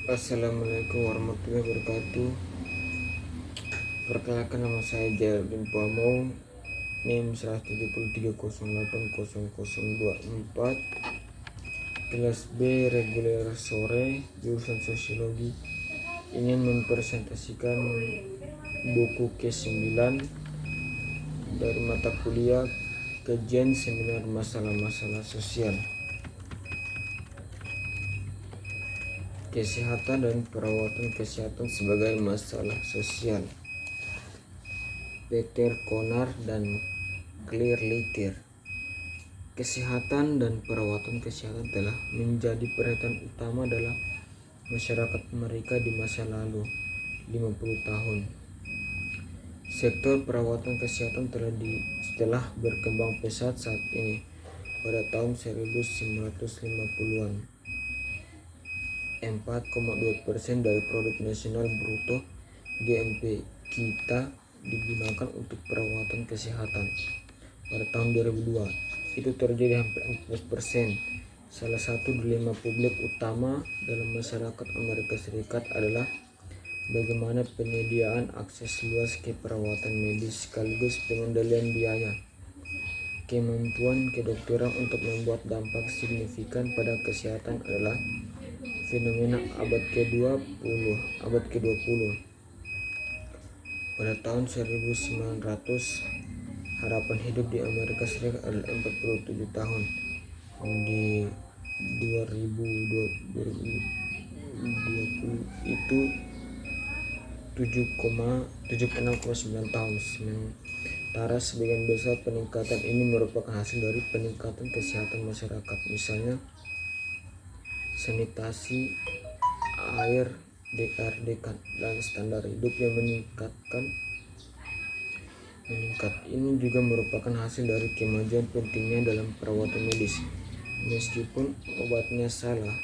Assalamualaikum warahmatullahi wabarakatuh. Perkenalkan, nama saya Geraldine Pamong, NIM 173080024, kelas B reguler sore, jurusan sosiologi. Ingin mempresentasikan buku ke-9 dari mata kuliah kajian seminar masalah-masalah sosial, kesehatan dan perawatan kesehatan sebagai masalah sosial. Peter Konar dan Claire Leiter. Kesehatan dan perawatan kesehatan telah menjadi perhatian utama dalam masyarakat Amerika di masa lalu 50 tahun. Sektor perawatan kesehatan telah berkembang pesat saat ini. Pada tahun 1950-an, 4,2% dari produk nasional bruto (GNP) kita digunakan untuk perawatan kesehatan. Pada tahun 2002, itu terjadi hampir 14%. Salah satu dilema publik utama dalam masyarakat Amerika Serikat adalah bagaimana penyediaan akses luas ke perawatan medis sekaligus pengendalian biaya. Kemampuan kedokteran untuk membuat dampak signifikan pada kesehatan adalah fenomena abad ke-20. Pada tahun 1900, harapan hidup di Amerika Serikat adalah 47 tahun. Di 2020 itu 76,9 tahun. Sementara sebagian besar peningkatan ini merupakan hasil dari peningkatan kesehatan masyarakat, misalnya sanitasi air, dekat dan standar hidup yang meningkat. Ini juga merupakan hasil dari kemajuan pentingnya dalam perawatan medis. Meskipun obatnya salah,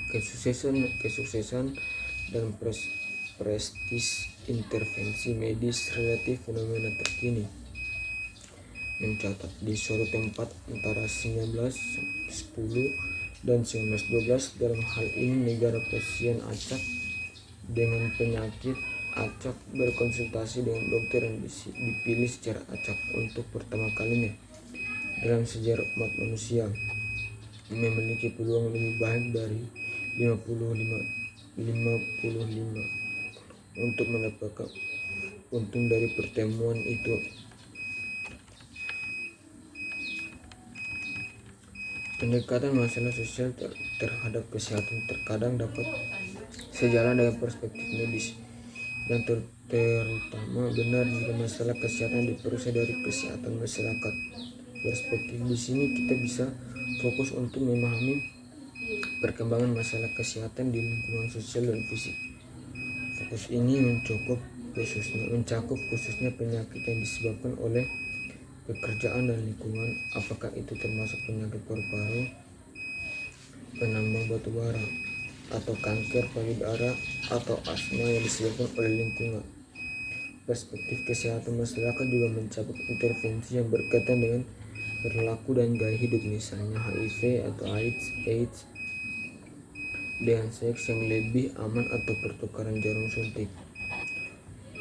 kesuksesan dan prestis intervensi medis relatif fenomena terkini. Mencatat di suatu tempat antara 1910 dan 1912. Dalam hal ini, negara pasien acak dengan penyakit acak berkonsultasi dengan dokter yang dipilih secara acak untuk pertama kalinya dalam sejarah umat manusia, memiliki peluang lebih baik dari 55 untuk mendapatkan untung dari pertemuan itu. Pendekatan masalah sosial terhadap kesehatan terkadang dapat sejalan dengan perspektif medis, dan terutama benar jika masalah kesehatan diperoleh dari kesehatan masyarakat. Perspektif di sini kita bisa fokus untuk memahami perkembangan masalah kesehatan di lingkungan sosial dan fisik. Fokus ini mencakup khususnya penyakit yang disebabkan oleh pekerjaan dan lingkungan, apakah itu termasuk penyakit paru-paru, penambang batu bara, atau kanker payudara, atau asma yang disebabkan oleh lingkungan. Perspektif kesehatan masyarakat juga mencakup intervensi yang berkaitan dengan perilaku dan gaya hidup, misalnya HIV atau AIDS, dengan seks yang lebih aman atau pertukaran jarum suntik,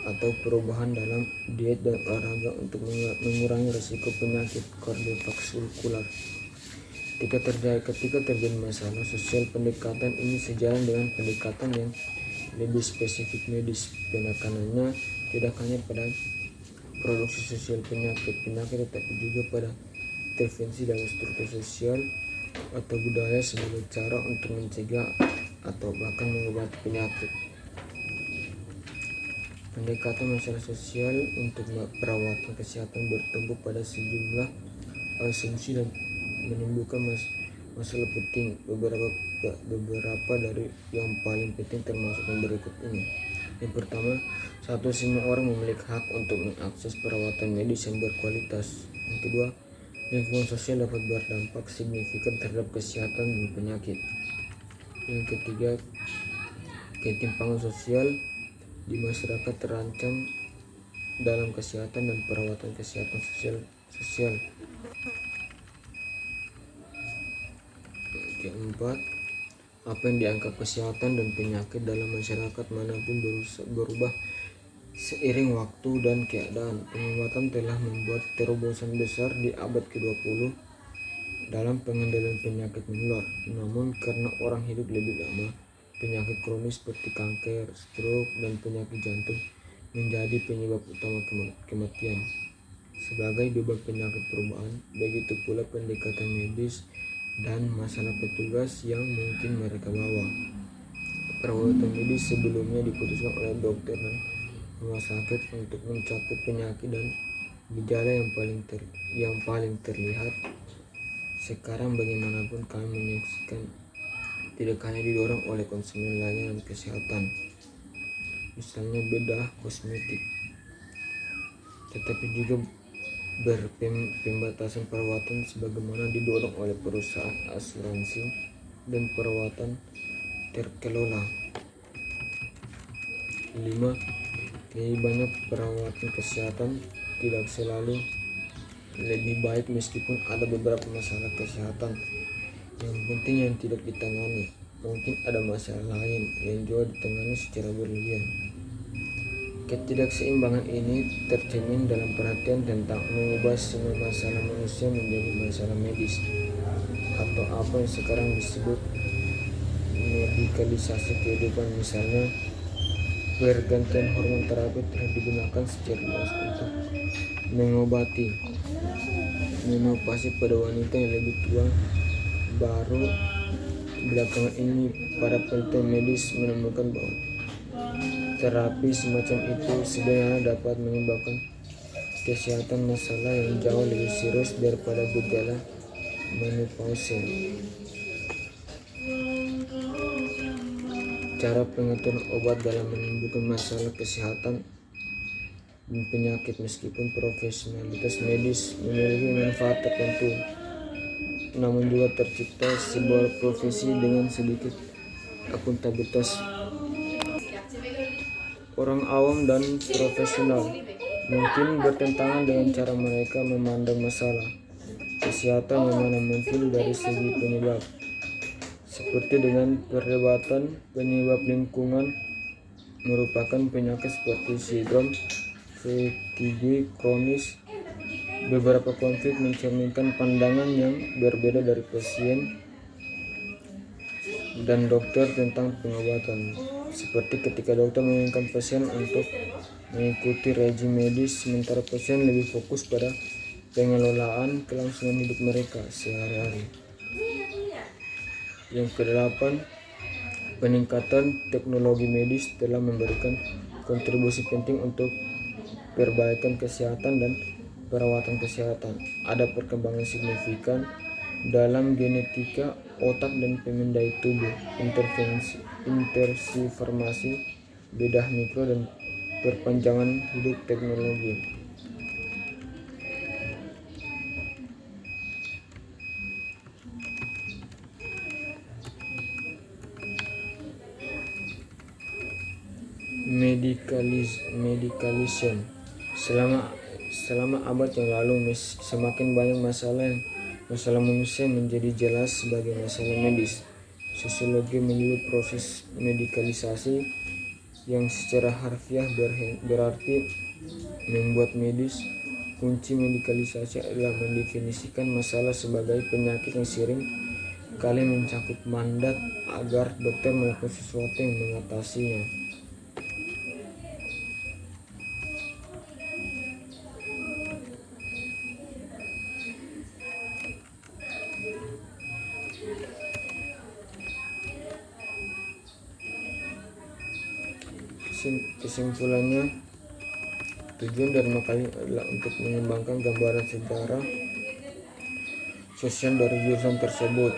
atau perubahan dalam diet dan olahraga untuk mengurangi risiko penyakit kardiovaskular. Ketika terjadi masalah sosial, pendekatan ini sejalan dengan pendekatan yang lebih spesifik medis. Penekanannya tidak hanya pada produksi sosial penyakit, tetapi juga pada intervensi dalam struktur sosial atau budaya sebagai cara untuk mencegah atau bahkan mengobati penyakit. Pendekatan masalah sosial untuk perawatan kesehatan bertumbuh pada sejumlah asumsi dan menimbulkan masalah penting. Beberapa dari yang paling penting termasuk yang berikut ini. Yang pertama, semua orang memiliki hak untuk mengakses perawatan medis yang berkualitas. Yang kedua, lingkungan sosial dapat berdampak signifikan terhadap kesehatan dan penyakit. Yang ketiga, ketimpangan sosial di masyarakat terancam dalam kesehatan dan perawatan kesehatan sosial. Keempat, Apa yang dianggap kesehatan dan penyakit dalam masyarakat manapun berubah seiring waktu dan keadaan. Pengobatan telah membuat terobosan besar di abad ke-20 dalam pengendalian penyakit menular. Namun karena orang hidup lebih lama, penyakit kronis seperti kanker, stroke, dan penyakit jantung menjadi penyebab utama kematian. Sebagai beban penyakit perubahan, begitu pula pendekatan medis dan masalah petugas yang mungkin mereka bawa. Perawatan medis sebelumnya diputuskan oleh dokter dan rumah sakit untuk mencakup penyakit dan gejala yang paling terlihat. Sekarang bagaimanapun kami menyaksikan tidak hanya didorong oleh konsumen layanan kesehatan, misalnya bedah kosmetik, tetapi juga berpembatasan perawatan sebagaimana didorong oleh perusahaan asuransi dan perawatan terkelola. 5. Lebih banyak perawatan kesehatan tidak selalu lebih baik meskipun ada beberapa masalah kesehatan yang penting yang tidak ditangani. Mungkin ada masalah lain yang juga ditangani secara berlebihan. Ketidakseimbangan ini tercermin dalam perhatian tentang mengubah semua masalah manusia menjadi masalah medis, atau apa yang sekarang disebut medikalisasi kehidupan. Misalnya, pergantian hormon terapi telah digunakan secara luas untuk mengobati menopause pada wanita yang lebih tua. Baru belakangan ini para peneliti medis menemukan bahwa terapi semacam itu sebenarnya dapat menyebabkan kesehatan masalah yang jauh lebih serius daripada gejala menopause. Cara pengetahuan obat dalam menyembuhkan masalah kesehatan dan penyakit. Meskipun profesionalitas medis memiliki manfaat tertentu, namun juga tercipta sebuah profesi dengan sedikit akuntabilitas. Orang awam dan profesional mungkin bertentangan dengan cara mereka memandang masalah kesehatan yang mana muncul dari segi penyebab, seperti dengan perdebatan penyebab lingkungan merupakan penyakit seperti sindrom fatigue kronis. Beberapa konflik mencerminkan pandangan yang berbeda dari pasien dan dokter tentang pengobatan, seperti ketika dokter menginginkan pasien untuk mengikuti rejim medis sementara pasien lebih fokus pada pengelolaan kelangsungan hidup mereka sehari-hari. Yang kedelapan, peningkatan teknologi medis telah memberikan kontribusi penting untuk perbaikan kesehatan dan perawatan kesehatan. Ada perkembangan signifikan dalam genetika otak dan pemindai tubuh, intervensi farmasi, bedah mikro, dan perpanjangan hidup teknologi. Medicalization. Selama abad yang lalu, semakin banyak masalah manusia menjadi jelas sebagai masalah medis. Sosiologi menyebut proses medikalisasi, yang secara harfiah berarti membuat medis. Kunci medikalisasi adalah mendefinisikan masalah sebagai penyakit yang sering kali mencakup mandat agar dokter melakukan sesuatu yang mengatasinya. Kesimpulannya, tujuan dari makalah adalah untuk mengembangkan gambaran sejarah sosial dari jurusan tersebut,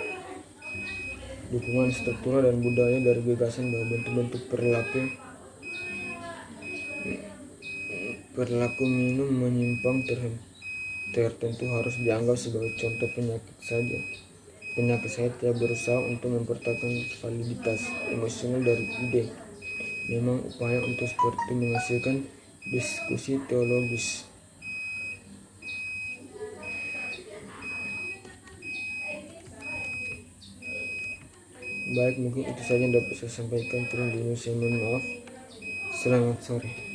dukungan struktural dan budaya dari gagasan bahwa bentuk-bentuk perilaku minum menyimpang tertentu harus dianggap sebagai contoh penyakit saja. Saya tidak berusaha untuk mempertahankan validitas emosional dari ide. Memang upaya untuk seperti menghasilkan diskusi teologis. Baik, mungkin itu saja yang dapat saya sampaikan. Terima kasih, mohon maaf. Selamat sore.